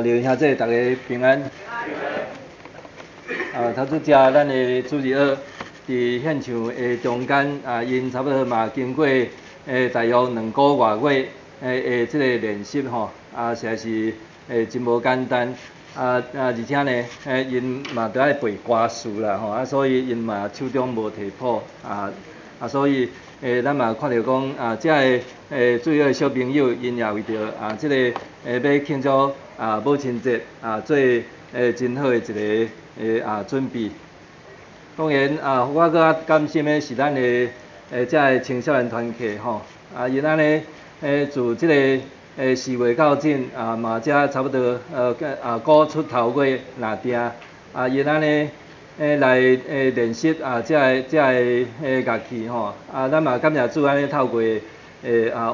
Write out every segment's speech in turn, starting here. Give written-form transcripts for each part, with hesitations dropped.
刘兄弟，大家平安。头拄食咱的主日学伫现场的中间，因差不多嘛经过大约2个外月即个练习吼，实在是真无简单。而且呢，因嘛都爱背歌词啦吼，所以因嘛手中无提谱所以咱嘛看到讲这个主日学小朋友因也为着即个要庆祝母亲节做真好的一个准备。当然我搁感谢的是咱的这个青少年团契吼，因安尼自即个4月到整嘛才差不多鼓出头月若定因安尼来练习这个乐器吼咱嘛感谢主安尼透过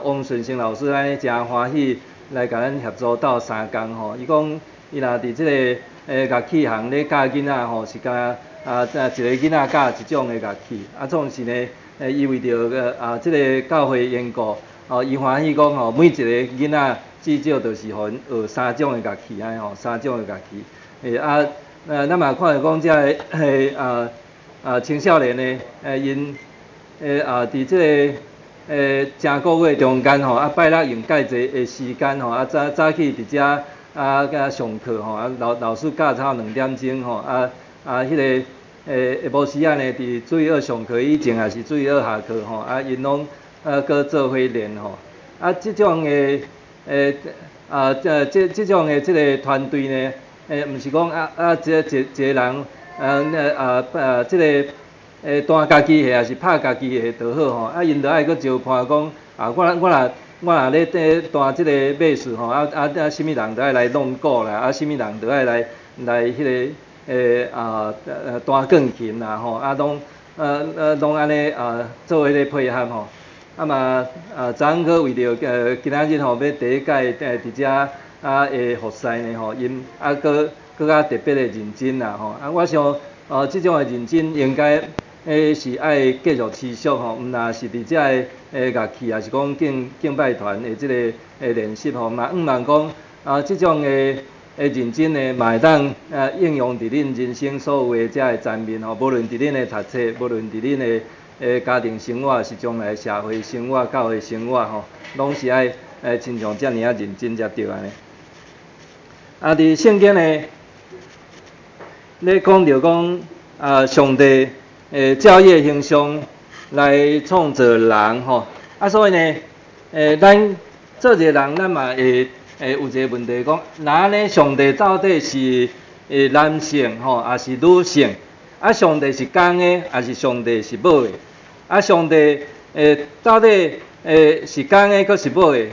汪顺生老师安尼真欢喜来甲咱协助斗3工吼，伊讲伊若伫即个乐器行咧教囡仔吼，是甲一个囡仔教一种的乐器总是呢伊为着即个教会缘故伊欢喜讲吼，每一个囡仔至少就是互因学3种的乐器安尼吼，3种的乐器咱嘛看到讲这个青少年呢因伫即个正个月中间吼拜六用介济的时间吼早起伫遮甲上课吼老师教差2点钟吼迄个下晡时呢伫主日学上课以前也是主日学下课吼因拢搁做伙练吼即种的即种的即个团队呢毋是讲一个人即个弹家己下也是拍家己下就好吼因着爱搁招伴讲我若咧弹即个贝斯吼什么人都爱来弄鼓啦什么人都爱来迄个弹钢琴啦吼拢安尼做伙咧配合吼嘛昨昏搁为着今仔日吼要第一届伫遮的复赛呢吼因搁较特别的认真啦吼我想即种的认真应该是爱继续持续吼，毋但是伫遮的乐器，也是讲敬拜团的即个练习吼，嘛毋茫讲即种的认真呢，嘛会当应用伫恁人生所有的遮的层面吼，无论伫恁的读册，无论伫恁的家庭生活，是将来社会生活、教会生活吼，拢是爱亲像遮尔认真才对安尼。伫圣经呢，咧讲着讲上帝。照伊的形象来创造人吼，所以呢，咱做一个人，咱嘛会有一个问题讲，那呢上帝到底是男性吼，还是女性？上帝是公的，还是上帝是母的？上帝到底是公的，搁是母的？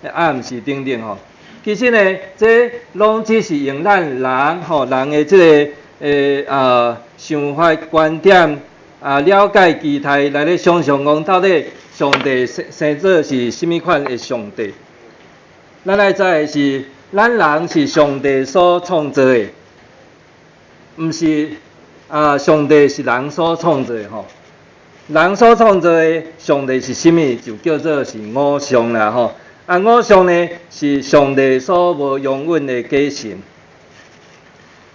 毋是等等吼。其实呢，这拢只是用咱人吼人的即个想法观点了解期待来咧想象讲到底上帝生做是甚物款的上帝？咱爱知的是，咱人是上帝所创造的，毋是上帝是人所创造的吼。人所创造的上帝是甚物？就叫做是偶像啦吼。偶像呢是上帝所无永远的假神。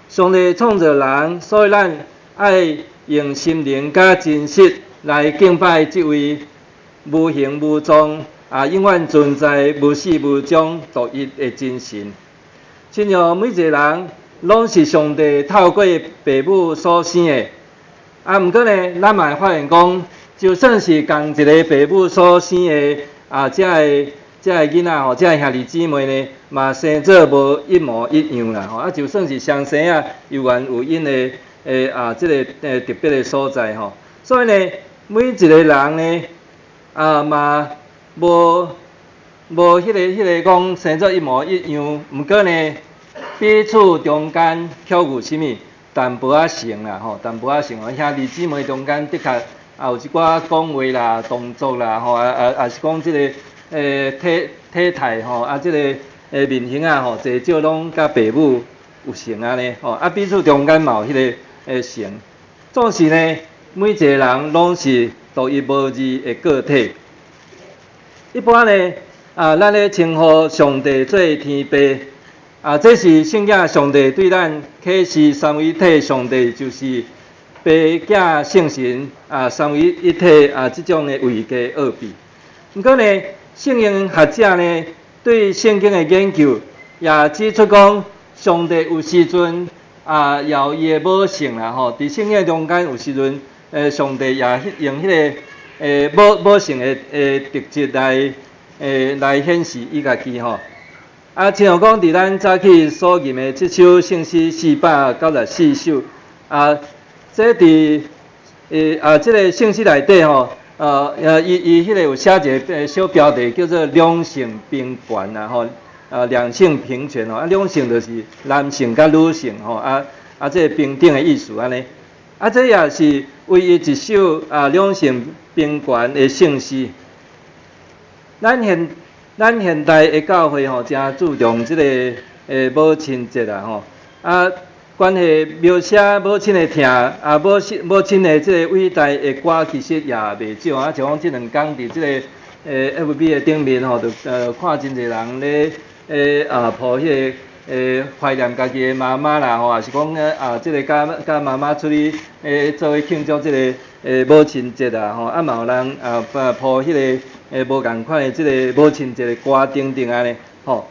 上帝创造人，所以咱爱用心灵甲真实来敬拜这位无形无状永远存在、无始无终、独一的真神。亲像每一个人拢是上帝透过父母所生的，毋过呢，咱嘛会发现讲，就算是共一个父母所生的这个囡仔吼，这个兄弟姊妹呢，嘛生做无一模一样啦吼。就算是双生有缘有因的这个特别的所在吼。所以呢，每一个人呢嘛无迄个讲生做一模一样，毋过呢，彼此中间巧有甚物淡薄仔像啦吼，淡薄仔像兄弟姊妹中间的确有一寡讲话啦、动作啦吼，也是讲这个体态吼，这个面型啊吼，侪少拢甲爸母有成安尼吼，啊彼此中间嘛有迄个成。总是呢，每一个人拢是独一无二的个体。一般呢，咱咧称呼上帝做天父，这是圣经上帝对咱启示三位一体上帝就是爸、子、圣神三位一体这种的位格奥秘。不过呢，圣经学者呢对圣经的研究也指出讲，上帝有时阵也有伊的母性啦吼，伫圣经中间有时阵上帝也用迄个母性的特质来显示伊家己吼。亲像讲，伫咱早起所念的这首圣诗494首，这伫这个圣诗内底吼，伊迄个有写一个小标题叫做两性平权啦吼，两性平权吼，两性就是男性甲女性吼，这个平等的意思安尼，这也是唯一一首两性平权的圣诗。咱现代的教会吼，真注重这个母亲节啦吼，关系描写母亲的疼，母亲的这个伟大的歌其实也袂少像讲这两天伫这个FB 的顶面吼，就看真侪人咧抱迄个怀念家己的妈妈啦吼，也是讲这个甲妈妈出去做伙庆祝这个母亲节啦吼，嘛有人抱迄个无共款的这个母亲节的歌等等安尼吼。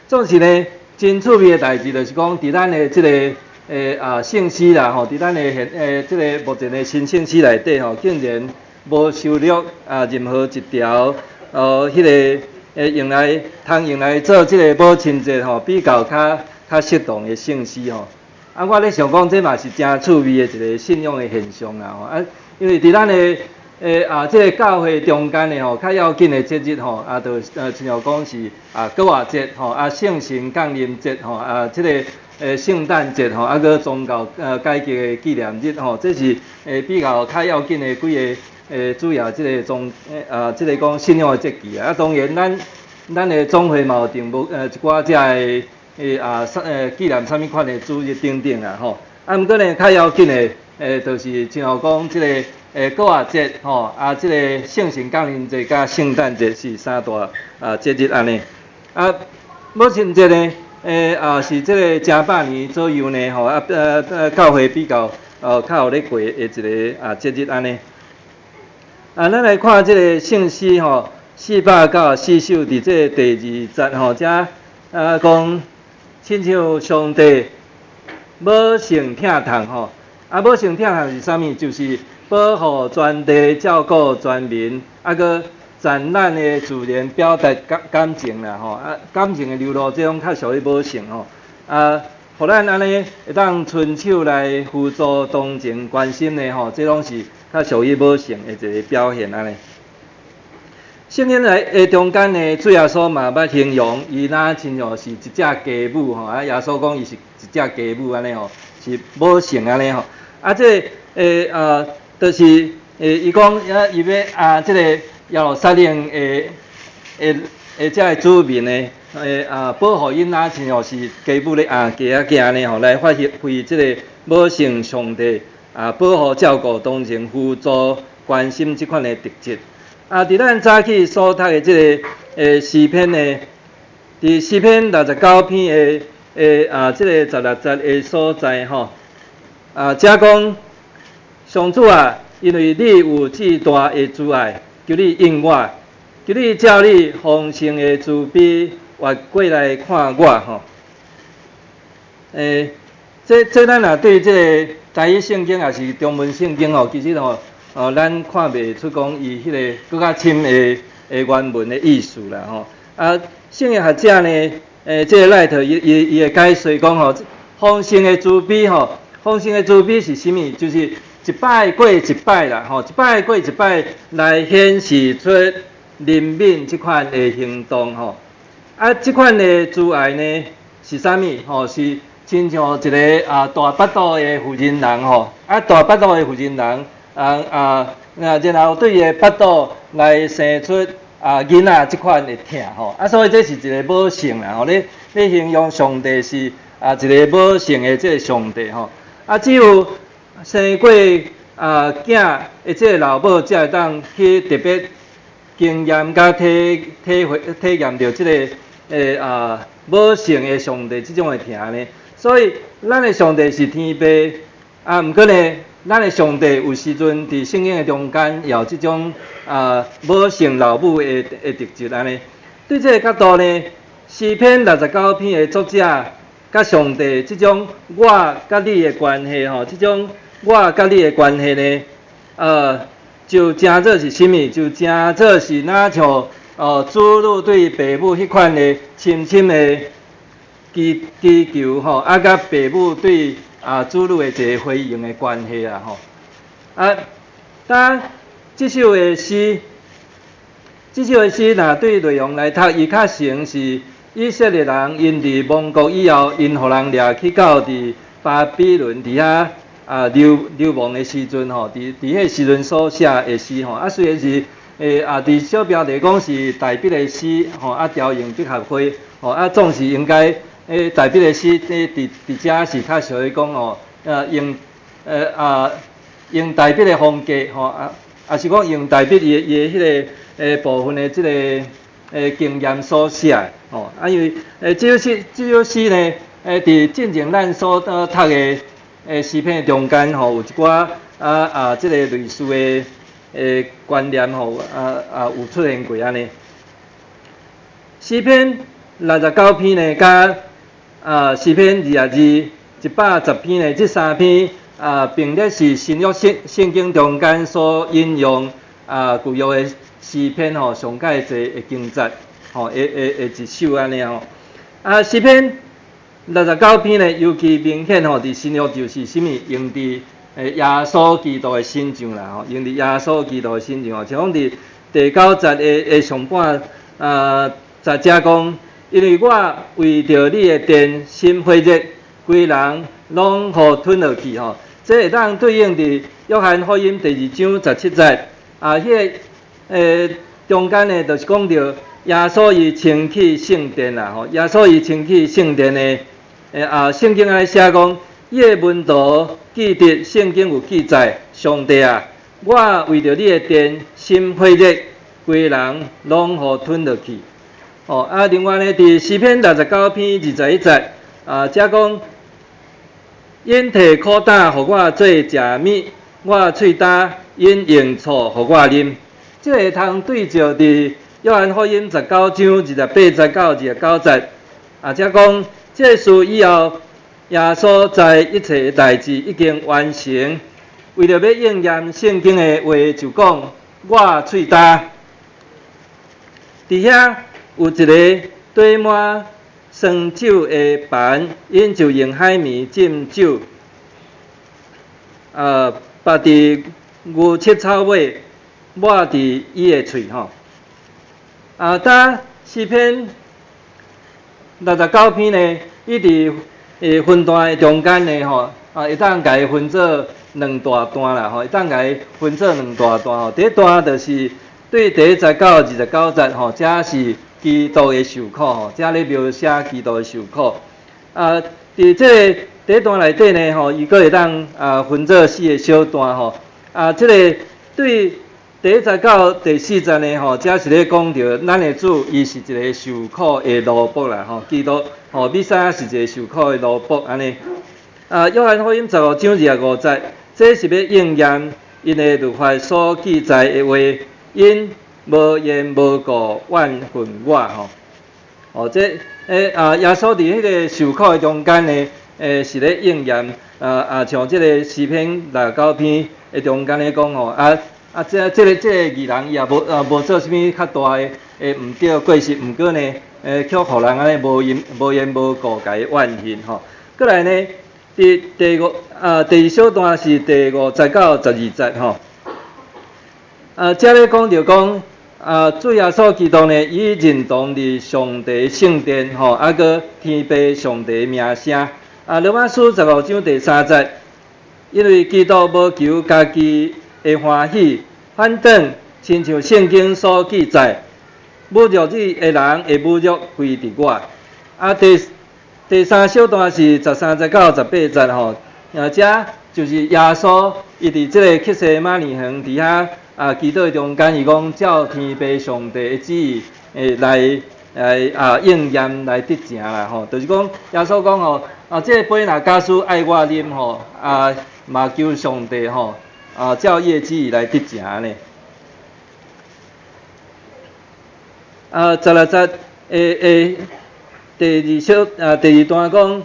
总是呢，真趣味的代志，就是讲伫咱的这个圣诗啦吼，伫咱的这个目前的新圣诗内底吼，竟然无收录任何一条迄个用来做这个母亲节吼比较较适当的圣诗吼。我咧想讲，这嘛是真趣味的一个信仰的现象啦吼。因为伫咱的这个教会中间的吼，较要紧的节日吼，就亲像讲是国外节吼，圣神降临节吼，这个圣诞节吼，个宗教改革的纪念日吼，这是比较要紧的几个主要这个这个讲信仰的节期当然咱的总会嘛有定一寡这个纪念啥物款的主日等等啦吼。毋过呢，较要紧的就是亲像讲这个。国外节吼，这个圣神降临节甲圣诞节是三大节日安尼。母亲节呢，是这个正百年左右呢吼，教会比较较有咧过的一个节日安尼。咱来看这个圣诗吼，494首伫这个第二节吼，遮讲亲像上帝母性疼痛吼，母性疼痛是啥物？就是保护全地，照顾全民，个展览的自然表达感情啦吼，感情的流露，这种较属于母性吼，互咱安尼会当伸手来辅助、同情、关心的吼，这拢是较属于母性的一个表现安尼。圣经中间呢，主耶稣嘛捌形容伊若亲像是一只家母吼，耶稣讲伊是一只家母安尼吼，是母性安尼吼，这就是伊讲伊要这个耶路撒冷这个子民呢，保护因仔亲像是家母咧行呢吼，来发挥这个母性上帝保护、照顾、同情、辅助、关心这款的特质。伫咱早起所读的这个诗篇呢，伫诗篇69篇的这个16节的所在吼，遮讲。上主因为你有至大的慈爱，求你应我，求你照你丰盛的慈悲，活过来看我吼。这咱若对这个台语圣经也是中文圣经吼，其实吼咱看袂出讲伊迄个更较深的原文的意思啦吼。圣经学者呢，这个赖特伊会解释讲吼，丰盛的慈悲吼，丰盛的慈悲是啥物？就是一摆过一摆啦，吼，一摆过一摆来显示出怜悯这款的行动，吼。这款的慈爱呢是啥物？吼，是亲像一个大巴肚的妇人人，吼，大巴肚的妇人人，然后对伊的巴肚来生出囡仔即款的疼吼，所以这是一个母性啦吼，咧形容上帝是一个母性的这个上帝吼，只有生过囝的这个老母才会当去特别经验甲体验到这个母性的上帝这种的疼呢。所以咱的上帝是天父，毋过呢，咱的上帝有时阵伫圣经的中间也有这种母性老母的特质安尼。对这个角度呢，诗篇69篇的作者甲上帝这种我甲你的关系吼，这种我甲你的关系呢，就真做是啥物？就真做是哪像子女对父母迄款的深深的祈求吼，甲父母对子女的一个回应的关系啊吼。当这首的诗若对内容来读，伊较像是以色列人因伫亡国以后，因互人掠去到伫巴比伦伫遐流亡的时阵吼，伫迄时阵所写的诗吼。虽然是伫小标题讲是大笔的诗吼，调用笔合会吼，总是应该大笔的诗伫遮是较属于讲吼，用大笔的风格吼，也是讲用大笔伊的迄个部分的即个经验所写吼，因为这首诗呢，伫进前咱所读的诗篇中间吼，有一寡即个类似的观念吼，有出现过安尼。诗篇69篇呢，甲诗篇110篇呢，这3篇并列是新约圣经中间所引用旧约的诗篇吼，上介侪的经节吼，一首安尼吼。诗篇69篇呢，尤其明显吼，伫新约就是啥物？用伫耶稣基督的身上啦吼，用伫耶稣基督的身上吼，像讲伫第9节的上半在遮讲，因为我为着你的殿心火热，规人拢互吞落去吼。这会当对应伫约翰福音第2章17节迄个中间呢，就是讲到耶稣伊清起圣殿啦吼，耶稣伊清起圣殿的圣经安尼写讲，伊的门徒记得圣经有记载，上帝啊，我为着你的殿心火热，规人拢互吞落去。另外呢，伫诗篇69篇21节遮讲，因摕苦胆，互我做食物，我喙焦，因用醋，互我啉。这会通对照伫约翰福音19章28节到29节遮讲，这事以后，耶稣在一切代志已经完成，为了要应验圣经的话，就讲我喙焦。伫遐有一个堆满酸酒的盘，因就用海绵浸酒，拔伫牛膝草尾，抹伫伊的喙吼。当诗篇69篇呢，伊伫分段的中间呢吼，会当甲伊分做两大段啦吼，会当甲伊分做两大段吼。第一段就是对第19、29节吼，这是基督的受苦吼，这咧描写基督的受苦。伫这个第一段内底呢吼，伊阁会当分做4个小段吼。这个对第1节到第4节呢吼，这是咧讲到咱的主，伊是一个受苦的奴仆啦吼，基督吼，弥赛亚是一个受苦的奴仆安尼。约翰福音15章25节，这是要应验因的律法所记载的话，因无缘无故怨恨我吼。这耶稣伫迄个受苦的中间呢，是咧应验像这个诗篇69篇的中间咧讲吼，这个义人伊也无做啥物较大的毋对过失，毋过呢，却互人安尼无缘无故甲伊怨恨吼。过来呢，第二小段是第5节到12节吼。这咧讲着讲。主耶稣基督呢，伊认同伫上帝圣殿吼，搁天父上帝名声。罗马书15章第3节，因为基督无求家己的欢喜，反正亲像圣经所记载，侮辱你的人会侮辱归伫我。啊，第三小段是13、19、18节吼，这就是耶稣伊伫即个克西马尼园底下祈祷中间，伊讲照天父上帝的旨意来应验来得成啦吼，就是讲耶稣讲吼即个杯若假使爱我啉吼嘛求上帝吼照伊的旨意来得成呢。16节第二段讲，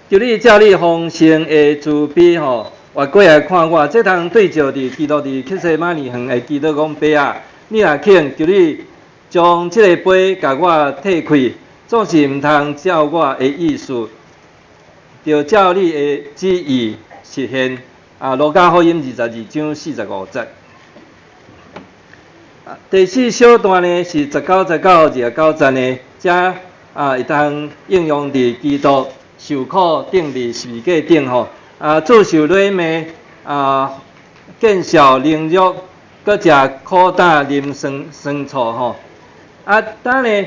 就你照你丰盛的慈悲吼，活过来看我，这通对照伫基督伫克西马尼园的基督讲爸啊，你若肯，就你将即个杯甲我摕开，总是毋通照我的意思，就照你的旨意实现。路加福音22章45节。第四小段呢是19、19、29节呢，这会当应用伫基督受苦钉伫十字架顶吼，自受累骂，见笑凌辱，搁食苦胆啉酸醋吼。当呢，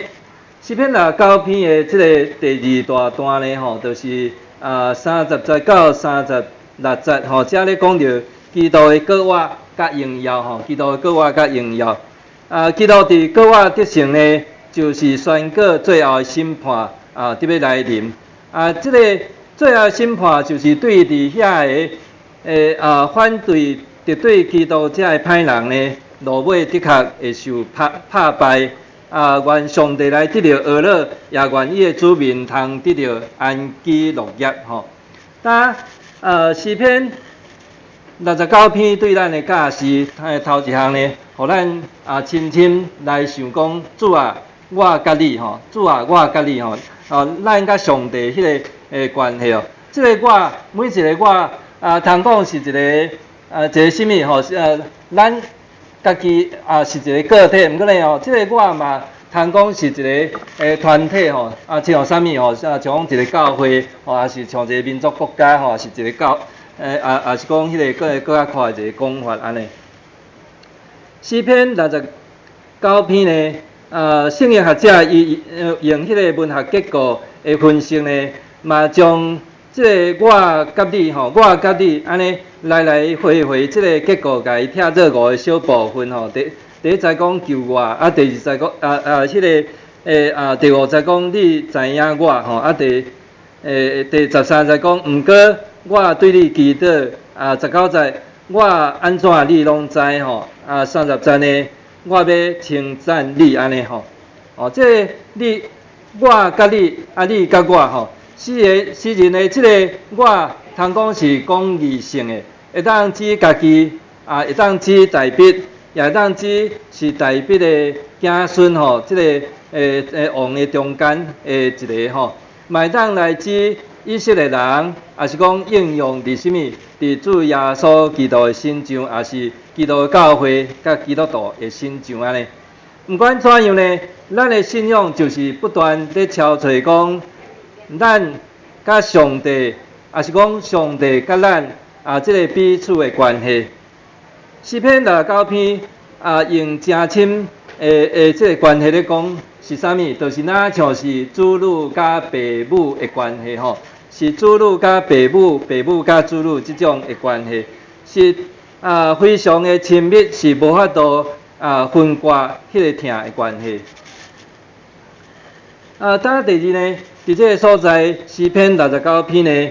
诗篇69篇的即个第二大段呢吼，就是30节到36节吼，这咧讲到基督的国活甲荣耀吼，基督的国活甲荣耀。基督伫国活得胜呢，就是宣告最后的审判得要来临。即个最后的审判就是对伫遐个反对敌对基督遮个歹人呢，落尾的确会受拍败。愿上帝来得到娱乐，也愿伊的子民通得到安居乐业吼。诗篇69篇对咱的教示，头一项呢，互咱深深来想讲，主啊，我甲你吼，主啊，我甲你吼，咱甲上帝迄个关系哦。即个我，每一个我，通讲是一个什么吼？咱家己是一个个体，毋过呢吼，即个我嘛，通讲是一个团体吼，像啥物吼？像一个教会吼，也是像一个民族国家吼，是一个教。也是讲迄个搁较快一个讲法安尼。诗篇69篇呢，圣经学者伊用迄个文学结构的分析呢，嘛将即个我甲你吼，我甲你安尼来回即个结构，甲伊拆做5个小部分吼。第一节讲救我，第二节讲迄个第5节讲你知影我吼，第13节讲毋过。我对你祈祷，19节我安怎你拢知吼，30节呢，我要称赞你安尼吼，即个你我甲你，你甲我吼，诗人的即个我，通讲是讲义性的，会当指家己，会当指代笔，也会当指是代笔的子孙吼，即个王的中间一个吼，嘛会当来指。以色列人，也是讲应用伫什物？伫主耶稣基督的身上，也是基督的教会甲基督徒的身上安尼。毋管怎样呢，咱的信仰就是不断咧敲找讲，咱甲上帝，也是讲上帝甲咱即个彼此的关系。诗篇69篇用诚深即个关系咧讲是啥物？就是像是子女甲父母的关系吼。是子女甲父母，父母甲子女即种的关系，是非常的亲密，是无法度分割迄个疼的关系。当第二呢，伫即个所在诗篇69篇呢，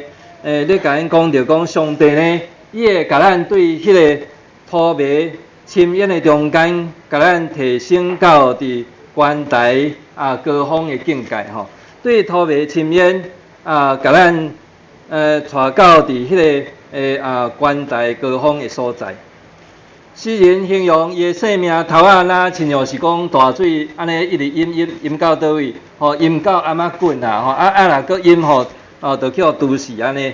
咧甲因讲着讲上帝呢，伊会甲咱对迄个土迷深渊的中间，甲咱提升到伫关台高峰的境界吼，对土迷深渊。甲咱带到伫迄个关台高峰的所在。诗人形容伊的性命头仔若亲像是讲大水安尼一直淹到倒位，吼淹到阿妈滚啦，吼若搁淹吼，就去互毒死安尼。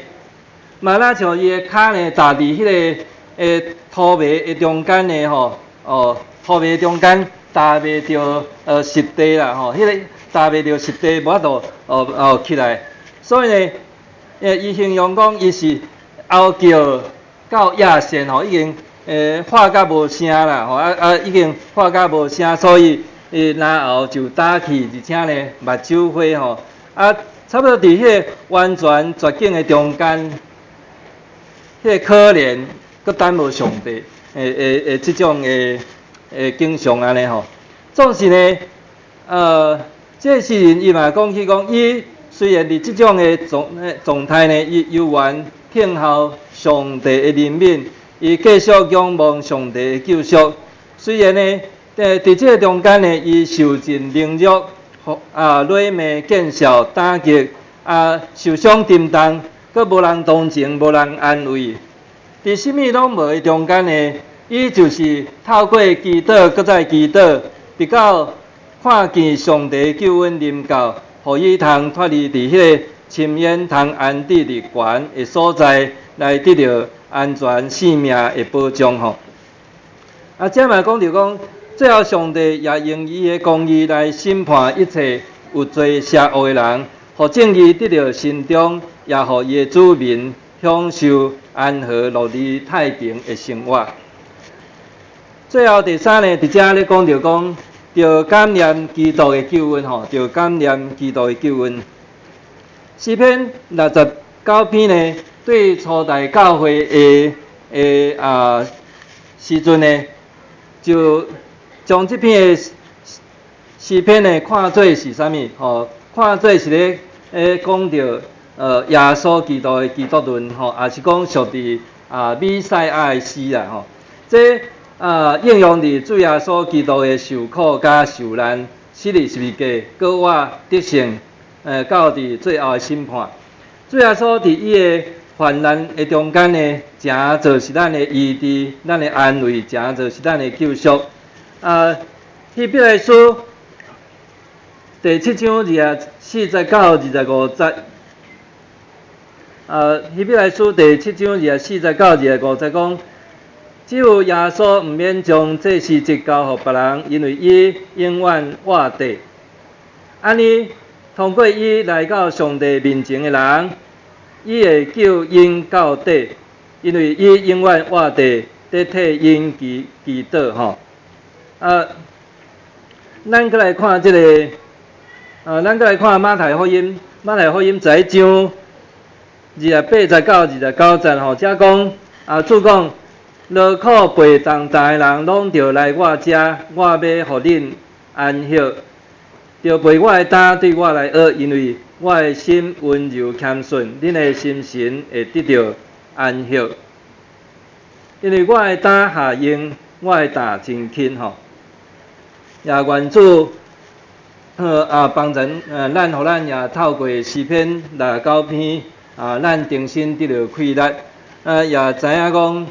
嘛若像伊的骹呢，踏伫迄个土迷的中间呢，吼土迷中间踏袂着实地啦，吼迄个踏袂着实地，无法度起来。所以呢，伊形容讲，伊是嗷叫到野线吼，已经发甲无声啦，吼已经发甲无声，所以然后就打去，而且呢目睭花吼，差不多伫迄个完全绝境的中间，迄个可怜，佮等无上帝，即种景象安尼吼。总是呢，这诗人伊嘛讲起讲，伊虽然伫即种的状态呢，伊犹原听候上帝的怜悯，伊继续仰望上帝的救赎。虽然呢，伫这个中间呢，伊受尽凌辱，累骂见笑打击，受伤沉重，佮无人同情，无人安慰。伫什么拢无的中间呢，伊就是透过祈祷，搁再祈祷，直到看见上帝救恩临到，互伊通脱离伫迄个深渊通安置伫悬的所在，来得到安全性命的保障吼。这嘛讲着讲，最后上帝也用伊的公义来审判一切有罪邪恶的人，互正义得到伸张，也互伊的子民享受安和乐利太平的生活。最后第三呢，伫遮咧讲着讲，着感念基督的救恩吼，着感念基督的救恩。诗篇69篇呢，对初代教会的时阵呢，就将这篇的诗篇呢看作是啥物？吼，看作是咧讲着耶稣基督的基督论吼，也是讲属于弥赛亚的诗啦吼。这应用伫主耶稣基督的受苦甲受难、死里十字架，搁活得胜，到伫最后的审判。主耶稣伫伊的患难的中间呢，诚就是咱的医治、咱的安慰，诚就是咱的救赎。希伯来书第7章49-25节。希伯来书第7章49-50讲，只有耶稣毋免将这事直交互别人，因为伊永远活地。安尼，通过伊来到上帝面前的人，伊会救因到底，因为伊永远活地，得替因祈祷吼。咱搁来看这个，咱搁来看马太福音11章28-29节吼，遮讲主讲。劳苦背重担的人，拢着来我遮，我要互恁安息。着背我的担，对我来学，因为我的心温柔谦顺，恁的心神会得到安息。因为我的担下硬，我的担真轻吼。也愿主帮助咱，互咱也透过诗篇69篇咱重新得到快乐，也知影讲。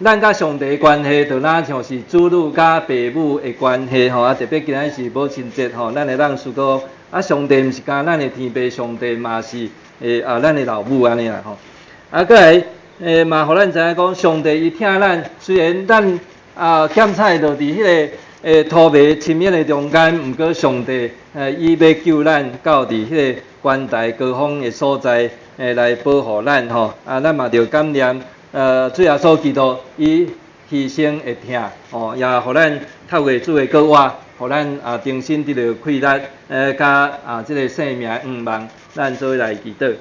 咱甲上帝的关系，就哪像是子女甲父母的关系吼，特别今仔是母亲节吼，咱会当思考，上帝毋是干咱的天父上帝，嘛是咱的老母安尼啦吼。搁来嘛，互咱知影讲，上帝伊疼咱，虽然咱检采着伫迄个土迷深渊的中间，毋过上帝伊要救咱到伫迄个关大高峰的所在，来保护咱吼。咱嘛着感念。主耶稣基督伊牺牲的疼，也互咱透过主的国话，互咱重新得到快乐，甲即个生命的愿望，咱做来祈祷。